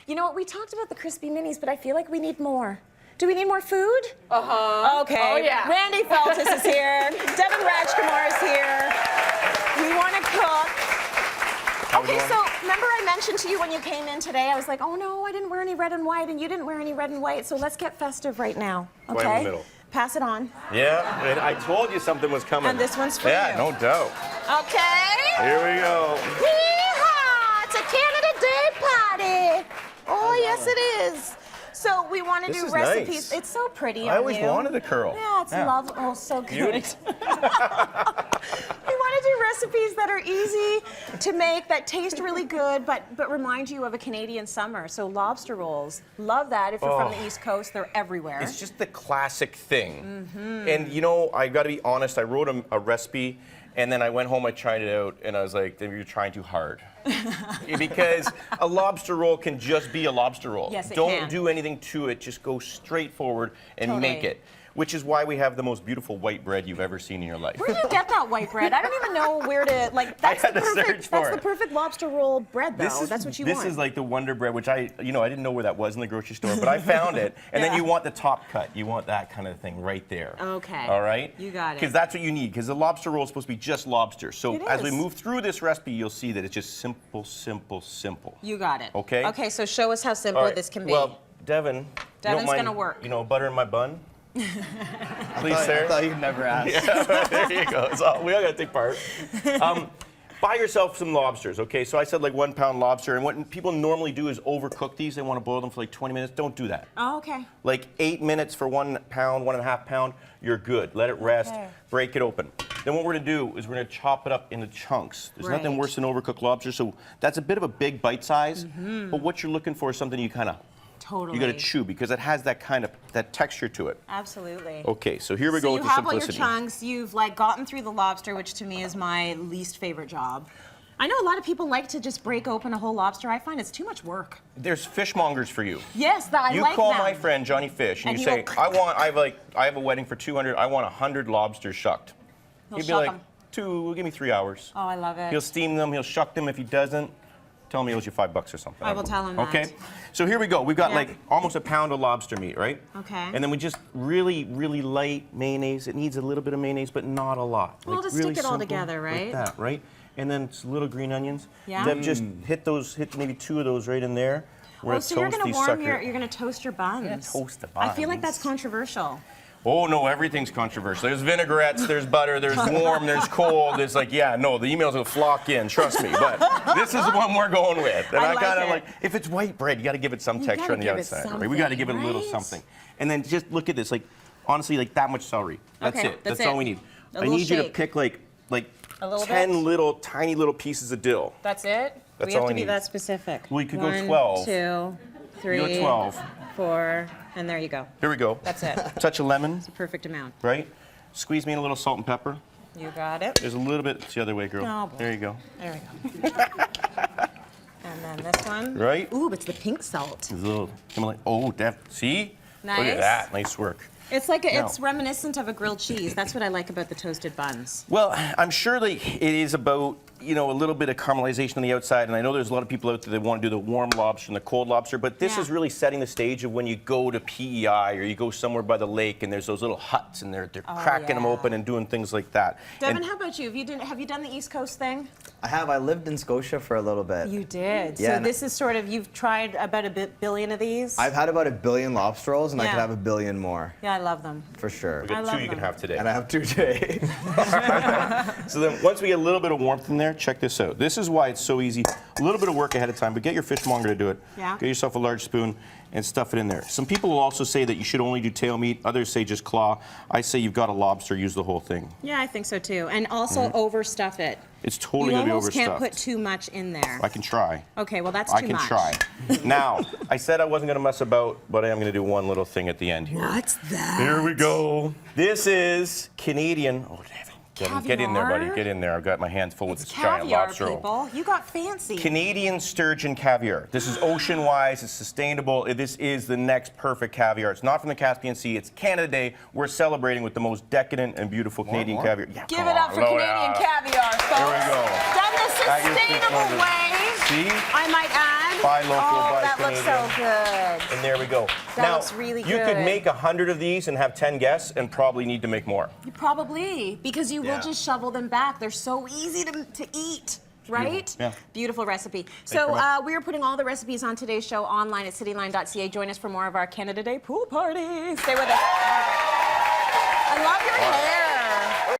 You know what? We talked about the crispy minis, but I feel like we need more. Do we need more food? Uh-huh. Okay. Oh, yeah. Randy Feltis is here. Devin Rajkumar is here. We want to cook. Okay, so remember I mentioned to you when you came in today, I was like, oh no, I didn't wear any red and white, and you didn't wear any red and white, so let's get festive right now, okay? Right in the middle. Pass it on. Yeah, and I told you something was coming. And this one's for you. Yeah, no doubt. Okay. Here we go. Yeehaw! It's a Canada Day party. Oh, yes it is. So we want to This do is recipes. nice. It's so pretty. I always on you. wanted a curl. Yeah, it's lovely. Oh, so good. Beauty. We want to do recipes that are easy to make, that taste really good, but remind you of a Canadian summer. So lobster rolls, love that. If you're from the East Coast, they're everywhere. It's just the classic thing. And you know, I got to be honest, I wrote a recipe, and then I went home, I tried it out, and I was like, you're trying too hard. Because a lobster roll can just be a lobster roll. Yes, it Don't can. do anything to it, just go straight forward and Totally. make it. Which is why we have the most beautiful white bread you've ever seen in your life. Where do you get that white bread? I don't even know where to, like, that's had the to perfect, search for that's it. the perfect lobster roll bread, though. That's what you want. This is like the Wonder Bread, which I didn't know where that was in the grocery store, but I found it. And then you want the top cut. You want that kind of thing right there. Okay. All right? You got it. Because that's what you need, because the lobster roll is supposed to be just lobster. So It as we is. move through this recipe, you'll see that it's just simple, simple, simple. You got it. Okay? Okay, so show us how simple All right. this can be. Well, Devin, you Devin's don't mind, gonna work. butter in my bun? Please, I sir. thought you'd never ask. Yeah, there you go. So we all got to take part. Buy yourself some lobsters, okay? So I said like 1 pound lobster, and what people normally do is overcook these. They want to boil them for like 20 minutes. Don't do that. Oh, okay. Like 8 minutes for 1 pound, 1.5 pound, you're good. Let it rest, Okay. break it open. Then what we're gonna do is we're gonna chop it up into chunks. There's nothing Right. worse than overcooked lobster, so that's a bit of a big bite size, but what you're looking for is something you kind of, Totally. you gotta chew because it has that kind of, that texture to it. Absolutely. Okay, so here we go So with you the have all your simplicity. chunks. You've like gotten through the lobster, which to me is my least favorite job. I know a lot of people like to just break open a whole lobster. I find it's too much work. There's fishmongers for you. Yes, I You like call them. my friend Johnny Fish and And you he say, will- I have a wedding for 200, I want 100 lobsters shucked. He'll He'd be shuck like, 'em. give me 3 hours. Oh, I love it. He'll steam them, he'll shuck them. If he doesn't, tell him he owes you $5 or something. I will tell him that. Okay? So here we go. We've got Yeah. like almost a pound of lobster meat, right? Okay. And then we just really, really light mayonnaise. It needs a little bit of mayonnaise, but not a lot. We'll Like, just really stick it all simple, together, right? Like that, right? And then some little green onions. Yeah. Deb, just hit maybe 2 of those right in there. We're Oh, gonna so you're toast gonna these warm sucker- you're gonna toast your buns. Yeah, toast the I feel like buns. that's controversial. Oh no, everything's controversial. There's vinaigrettes, there's butter, there's warm, there's cold. There's like, yeah, no, the emails will flock in, trust me. But this is the one we're going with. And I I like gotta it. like, if it's white bread, you gotta give it some You texture gotta on the give it outside. Right? We gotta give it a little something, right? something. And then just look at this, like honestly, like that much celery. That's Okay, it. that's That's all it. we need. A I little need you to shake. pick like A little 10 bit? little tiny little pieces of dill. That's it? That's we have all to I be need. that specific. Well, you could go 1, 12. 2, 3, You go 12. 4, and there you go. Here we go. That's it. Touch of lemon, Perfect amount. right? Squeeze me in a little salt and pepper. You got it. There's a little bit, it's the other way, girl. Oh, boy. There you go. There we go. And then this one. Right? Ooh, it's the pink salt. There's a little, oh, see? Look Nice. at that, nice work. It's like No. it's reminiscent of a grilled cheese. That's what I like about the toasted buns. Well, I'm sure that it is about, a little bit of caramelization on the outside, and I know there's a lot of people out there that want to do the warm lobster and the cold lobster, but this Yeah. is really setting the stage of when you go to PEI or you go somewhere by the lake and there's those little huts and they're cracking them yeah. open and doing things like that. Devin, And how about you? Have you done the East Coast thing? I have. I lived in Scotia for a little bit. You did. Yeah, So and- this is sort of, you've tried about a billion of these? I've had about 1 billion lobster rolls, and I Yeah. could have 1 billion more, Yeah, I love them. for sure. we got I 2 love you can them. have today. And I have 2 today. So then once we get a little bit of warmth in there, check this out. This is why it's so easy. A little bit of work ahead of time, but get your fishmonger to do it. Yeah. Get yourself a large spoon and stuff it in there. Some people will also say that you should only do tail meat. Others say just claw. I say you've got a lobster, use the whole thing. Yeah, I think so too. And also overstuff it. It's totally You going to be almost overstuffed. can't put too much in there. I can try. Okay, well that's I too can much. try. Now, I said I wasn't going to mess about, but I am going to do one little thing at the end here. What's that? Here we go. This is Canadian. Oh, Devin, get in there, buddy. Caviar? Get in there. I've got my hands full with It's this giant caviar, lobster roll. people. You got fancy. Canadian sturgeon caviar. This is ocean-wise, it's sustainable. This is the next perfect caviar. It's not from the Caspian Sea, it's Canada Day. We're celebrating with the most decadent and beautiful Canadian more? caviar. Yeah, Give come it up on, for load Canadian up. caviar, folks. There we go. Done the That is sustainable just way. See? I might add. Buy local, Oh, buy that Canadian. looks so good. And there we go. That now, looks really you could good. make 100 of these and have 10 guests and probably need to make more. Probably, because you will Yeah. just shovel them back. They're so easy to eat. Right? Yeah. Beautiful recipe. you So very much. we are putting all the recipes on today's show online at cityline.ca. Join us for more of our Canada Day pool party. Stay with us. I love your hair.